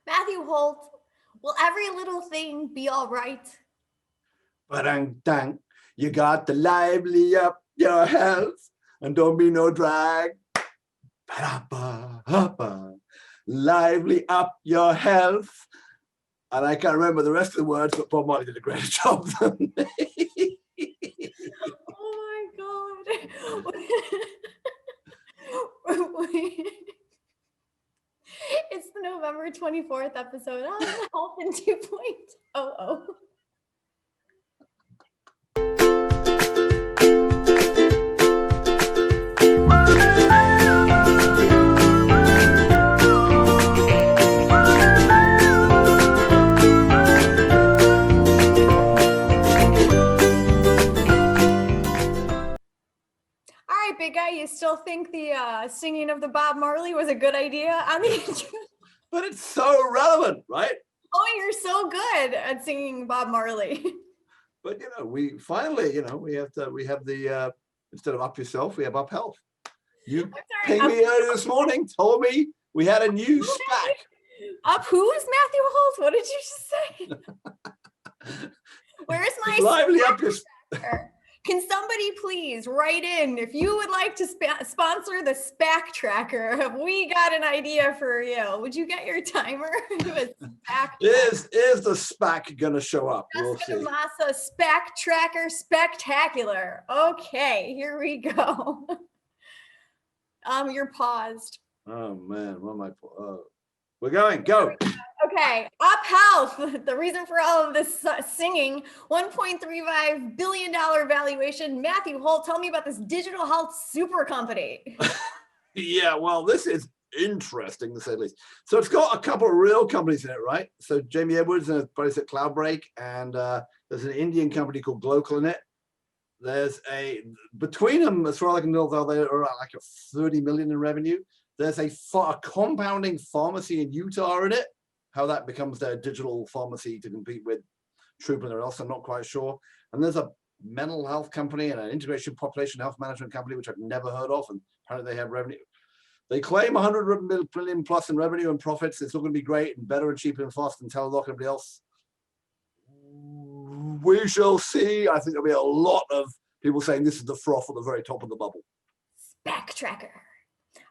Matthew Holt, will every little thing be all right? Ba-dang-dang. You got to lively up your health and don't be no drag. Ba-da-ba-ha-ba. Lively up your health. And I can't remember the rest of the words, but Bob Marley did a great job than me. Oh my God. It's the November 24th episode of Health in 2.00. All right, big guy, you still think the singing of the Bob Marley was a good idea on the intro? But it's so relevant, right? Oh, you're so good at singing Bob Marley. But we finally, we have the instead of Up Yourself, we have UpHealth. You pinged me earlier this morning, told me we had a new SPAC. Up who's Matthew Holt? What did you just say? Where's my lively up your Can somebody please write in if you would like to sponsor the SPAC tracker? Have we got an idea for you? Would you get your timer? Is the SPAC gonna show up? We'll see. Masa SPAC tracker SPACtacular. Okay, here we go. You're paused. Oh man, what am I? We're going. Go. Okay, UpHealth. The reason for all of this singing, $1.35 billion valuation. Matthew Holt, tell me about this digital health super company. Yeah, well, this is interesting to say the least. So it's got a couple of real companies in it, right? So Jamie Edwards and a place at Cloudbreak, and there's an Indian company called Glocal in it. There's between them, as far as I can tell, they are like a 30 million in revenue. There's a compounding pharmacy in Utah in it. How that becomes their digital pharmacy to compete with Troop and else, I'm not quite sure. And there's a mental health company and an integration population health management company, which I've never heard of, and apparently they have revenue. They claim 100 million plus in revenue and profits. It's all going to be great and better and cheaper and faster than Teladoc and everybody else. We shall see. I think there'll be a lot of people saying this is the froth at the very top of the bubble. SPAC tracker.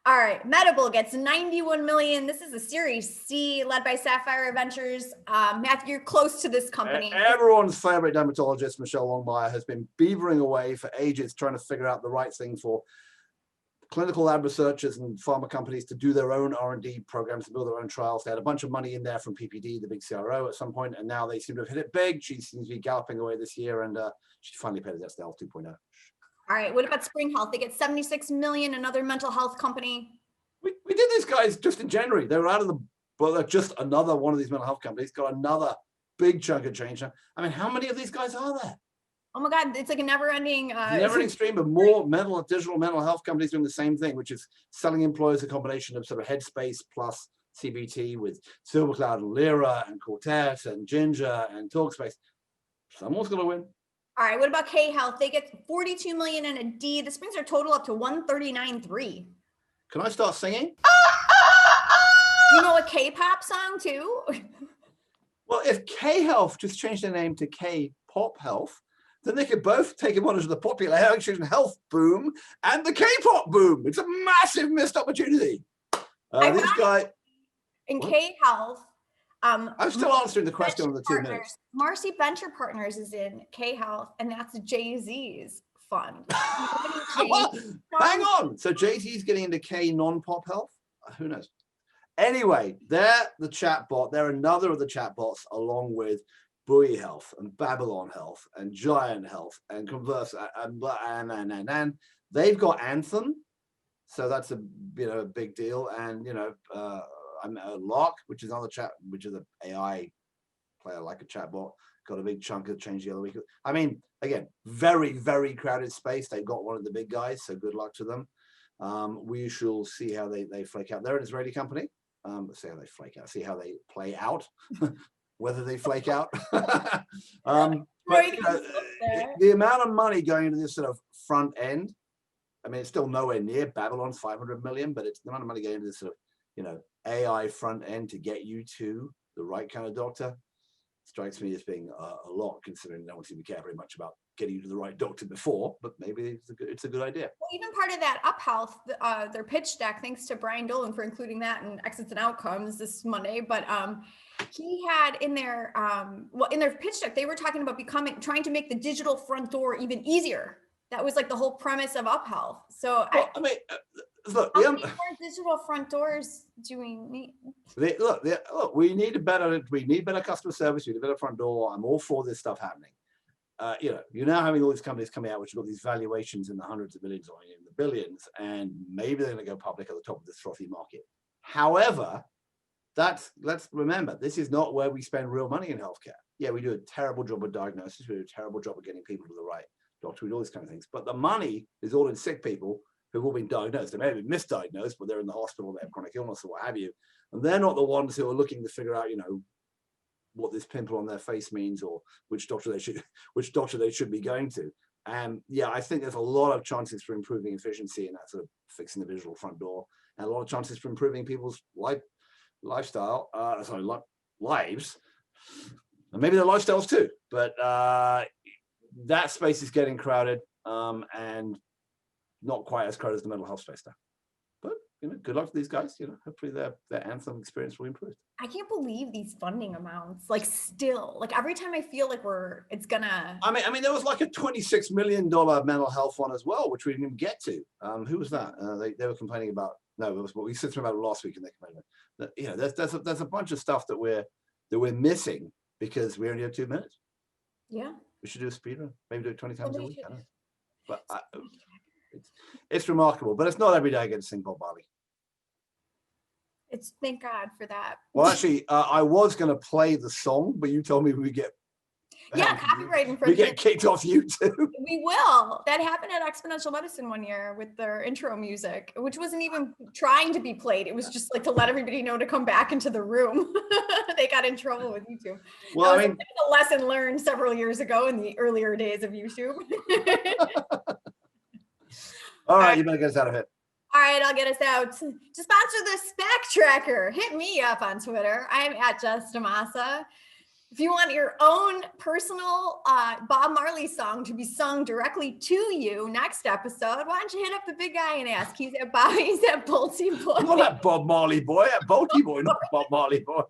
All right, Medable gets 91 million. This is a Series C led by Sapphire Ventures. Matthew, you're close to this company. Everyone's favorite dermatologist, Michelle Longmire, has been beavering away for ages trying to figure out the right thing for clinical lab researchers and pharma companies to do their own R&D programs and build their own trials. They had a bunch of money in there from PPD, the big CRO, at some point, and now they seem to have hit it big. She seems to be galloping away this year, and she finally paid us the L 2.0. All right, what about Spring Health? They get 76 million, another mental health company. We did these guys just in January. They were out of the, well, they're just another one of these mental health companies, got another big chunk of change. I mean, how many of these guys are there? Oh my God, it's like a never-ending stream of more digital mental health companies doing the same thing, which is selling employers a combination of sort of Headspace plus CBT with Silvercloud and Lyra and Quartet and Ginger and Talkspace. Someone's going to win. All right, what about KHealth? They get 42 million and a D. This brings their total up to 139.3. Can I start singing? You know a K-pop song too? Well, if KHealth just changed their name to K-pop health, then they could both take advantage of the popular health boom and the K-pop boom. It's a massive missed opportunity. This guy in KHealth. I'm still answering the question on the 2 minutes. Marcy Venture Partners is in KHealth, and that's Jay-Z's fund. Well, hang on. So Jay-Z's getting into K non-pop health? Who knows? Anyway, they're the chatbot. They're another of the chatbots, along with Buoy Health and Babylon Health and Giant Health and Converse and they've got Anthem, so that's a big deal. And Lock, which is another which is an AI player like a chatbot, got a big chunk of change the other week. I mean, again, very, very crowded space. They've got one of the big guys, so good luck to them. We shall see how they flake out. They're an Israeli company. Let's see how they flake out. See how they play out. Whether they flake out. But, the amount of money going into this sort of front end, I mean, it's still nowhere near Babylon's 500 million, but it's the amount of money going into this sort of AI front end to get you to the right kind of doctor strikes me as being a lot, considering no one seemed to care very much about getting you to the right doctor before, but maybe it's a good idea. Well, even part of that UpHealth, their pitch deck, thanks to Brian Dolan for including that in Exits and Outcomes this Monday, but he had in their, in their pitch deck, they were talking about trying to make the digital front door even easier. That was like the whole premise of UpHealth. So well, I mean, look, how many more digital front doors do we need? Look, we need better customer service. We need a better front door. I'm all for this stuff happening. You're now having all these companies coming out which have got these valuations in the hundreds of millions or in the billions, and maybe they're going to go public at the top of this frothy market. However, let's remember, this is not where we spend real money in healthcare. Yeah, we do a terrible job of diagnosis. We do a terrible job of getting people to the right doctor. We do all these kind of things. But the money is all in sick people who've all been diagnosed. They may have been misdiagnosed, but they're in the hospital, they have chronic illness or what have you. And they're not the ones who are looking to figure out, what this pimple on their face means or which doctor they should be going to. And yeah, I think there's a lot of chances for improving efficiency and that sort of fixing the visual front door, and a lot of chances for improving people's lives, and maybe their lifestyles too. But that space is getting crowded, and not quite as crowded as the mental health space now. But good luck to these guys. Hopefully their Anthem experience will improve. I can't believe these funding amounts. Still, every time I feel like it's gonna. I mean, there was like a $26 million mental health one as well, which we didn't even get to. Who was that? They were complaining about. No, it was what we said about it last week, and they complained about. There's a bunch of stuff that we're missing because we only have 2 minutes. Yeah. We should do a speed run. Maybe do it 20 times a week. I don't know. But it's remarkable. But it's not every day I get to sing Bob Marley. Thank God for that. Well, actually, I was going to play the song, but you told me we get copyright infringement. We get kicked off YouTube. We will. That happened at Exponential Medicine one year with their intro music, which wasn't even trying to be played. It was just to let everybody know to come back into the room. They got in trouble with YouTube. Well, that was a lesson learned several years ago in the earlier days of YouTube. All right, you better get us out of it. All right, I'll get us out. To sponsor the SPAC Tracker, hit me up on Twitter. I'm at Jess Damasa. If you want your own personal Bob Marley song to be sung directly to you next episode, why don't you hit up the big guy and ask? He's at Bolty Boy. Not that Bob Marley boy, at Bolty Boy, not Bob Marley boy.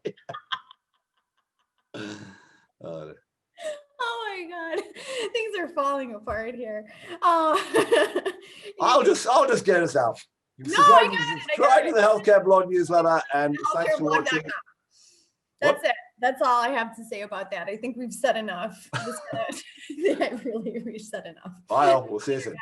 Oh my God, things are falling apart here. I'll just get us out. Subscribe to the Healthcare Blog newsletter, and thanks for watching. That's it. That's all I have to say about that. I think we've said enough. We've said enough. Bye. We'll see you soon.